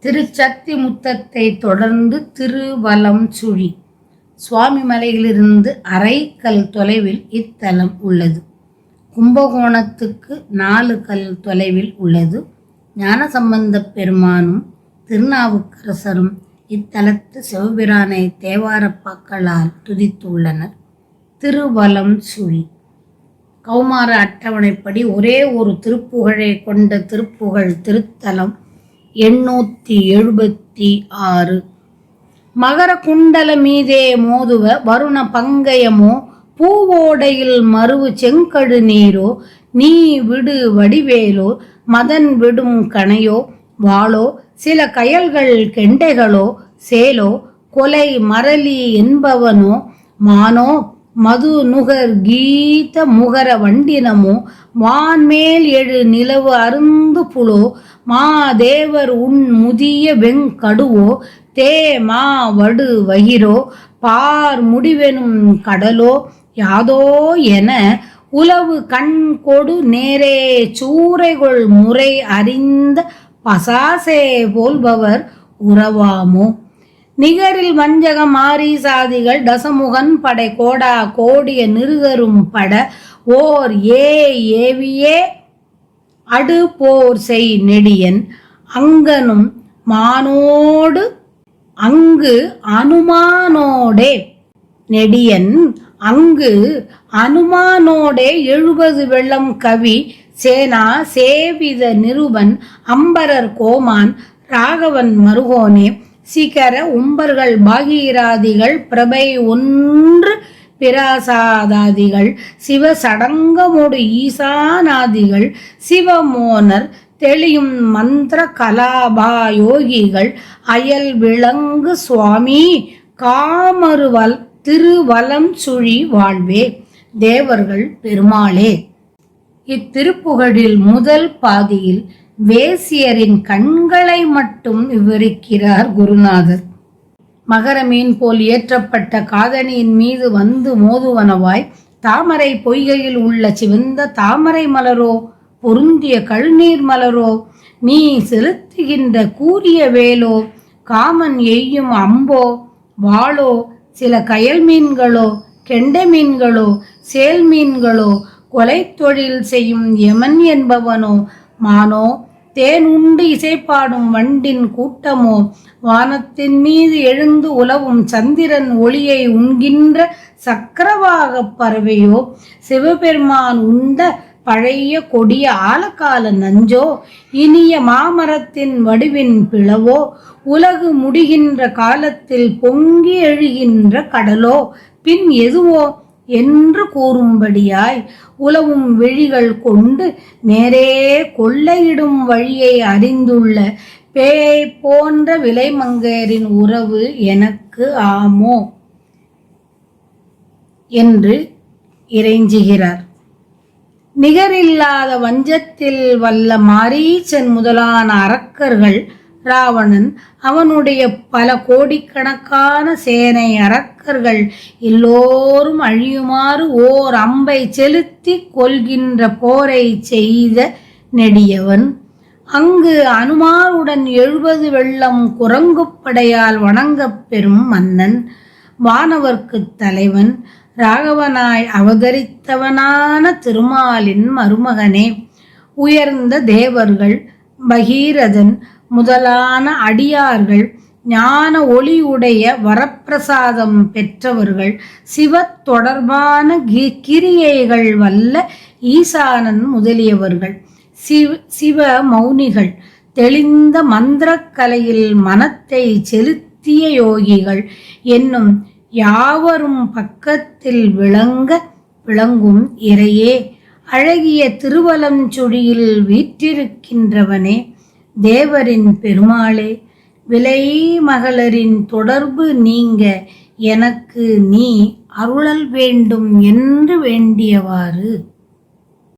திருச்சத்தி முத்தத்தை தொடர்ந்து திருவலம்சுழி சுவாமி மலையிலிருந்து அரைக்கல் தொலைவில் இத்தலம் உள்ளது. கும்பகோணத்துக்கு 4 கல் தொலைவில் உள்ளது. ஞானசம்பந்தப் பெருமானும் திருநாவுக்கரசரும் இத்தலத்து சிவபிரானை தேவாரப்பாக்களால் துதித்துள்ளனர். திருவலம்சுழி கௌமார அட்டவணைப்படி ஒரே ஒரு திருப்புகழை கொண்ட திருப்புகழ் திருத்தலம் 876. மகர குண்டல மீதே மோதுவ வருண பங்கயமோ பூவோடையில் மருவு செங்கழு நீரோ நீ விடு வடிவேலோ மதன் விடும் கணையோ வாளோ சில கயல்கள் கெண்டைகளோ சேலோ கொலை மரளி என்பவனோ மானோ மது நுகர் கீத முகர வண்டினமோ வான்மேல் எழு நிலவு அருந்து புலோ மாதேவர் உன் முதிய வெங்கடுவோ தே மா வடு வகிரோ பார் முடிவெனும் கடலோ யாதோ என உலவு கண் கொடு நேரே சூறைகொள் முறை அறிந்த பசாசே போல்பவர் உறவாமோ நிகரில் வஞ்சக மாரி சாதிகள் தசமுகன் படை கோடா கோடிய நிருகரும் பட ஓர் ஏவியே அடு போர் செய் நெடியன் அங்கனும் மானோடு அங்கு அனுமானோடே நெடியன் அங்கு அனுமானோடே 70 வெள்ளம் கவி சேனா சேவித நிருபன் அம்பரர் கோமான் ராகவன் மருகோனே சிகர உம்பர்கள் பாகீராதிகள் பிரபை ஒன்று பிராசாதாதிகள் சிவ சடங்கமோடு ஈசானாதிகள் சிவமோனர் தெளியும் மந்திர கலாபாயோகிகள் அயல் விளங்கு சுவாமி காமருவல் திருவலம்சுழி வாழ்வே தேவர்கள் பெருமாளே. இத்திருப்புகழில் முதல் பாதியில் வேசியரின் கண்களை மட்டும் விவரிக்கிறார் குருநாதர். மகர மீன் போல் ஏற்றப்பட்ட காதணியின் மீது வந்து மோதுவனவாய் தாமரை பொய்கையில் உள்ள சிவந்த தாமரை மலரோ பொருந்திய கழுநீர் மலரோ நீ செலுத்துகின்ற கூரிய வேலோ காமன் எய்யும் அம்போ வாளோ சில கயல் மீன்களோ கெண்டை மீன்களோ சேல் மீன்களோ கொலை தொழில் செய்யும் யமன் என்பவனோ மானோ தேன் உண்டு இசைப்பாடும் வண்டின் கூட்டமோ வானத்தின் மீது எழுந்து உலவும் சந்திரன் ஒளியை உண்கின்ற சக்கரவாக பறவையோ சிவபெருமான் உண்ட பழைய கொடிய ஆலக்கால நஞ்சோ இனிய மாமரத்தின் வடிவின் பிளவோ உலகு முடிகின்ற காலத்தில் பொங்கி எழுகின்ற கடலோ பின் எதுவோ என்று கூறும்படியாய் உலவும் விழிகள் கொண்டு நேரே கொள்ளையிடும் வழியை அறிந்துள்ள பேய் போன்ற விலைமங்கையரின் உறவு எனக்கு ஆமோ என்று இறைஞ்சுகிறார். நிகரில்லாத வஞ்சத்தில் வல்ல மாரீச்சன் முதலான அரக்கர்கள் ராவணன் அவனுடைய பல கோடிக்கணக்கான சேனை அரக்கர்கள் எல்லோரும் அழியுமாறு ஓர் அம்பை செலுத்தி கொள்கின்ற போரை செய்த நெடியவன் அங்கு அனுமாருடன் 70 வெள்ளம் குரங்குப்படையால் வணங்கப் பெறும் மன்னன் வானவர்க்கு தலைவன் ராகவனாய் அவதரித்தவனான திருமாலின் மருமகனே உயர்ந்த தேவர்கள் பகீரதன் முதலான அடியார்கள் ஞான ஒளியுடைய வரப்பிரசாதம் பெற்றவர்கள் சிவ தொடர்பான கிரியைகள் வல்ல ஈசானன் முதலியவர்கள் சிவ மௌனிகள் தெளிந்த மந்திரக்கலையில் மனத்தை செலுத்திய யோகிகள் என்னும் யாவரும் பக்கத்தில் விளங்கும் இறையே அழகிய திருவலம்சுழியில் வீற்றிருக்கின்றவனே தேவரின் பெருமாளே விலை மகளரின் தொடர்பு நீங்க எனக்கு நீ அருளல் வேண்டும் என்று வேண்டியவாறு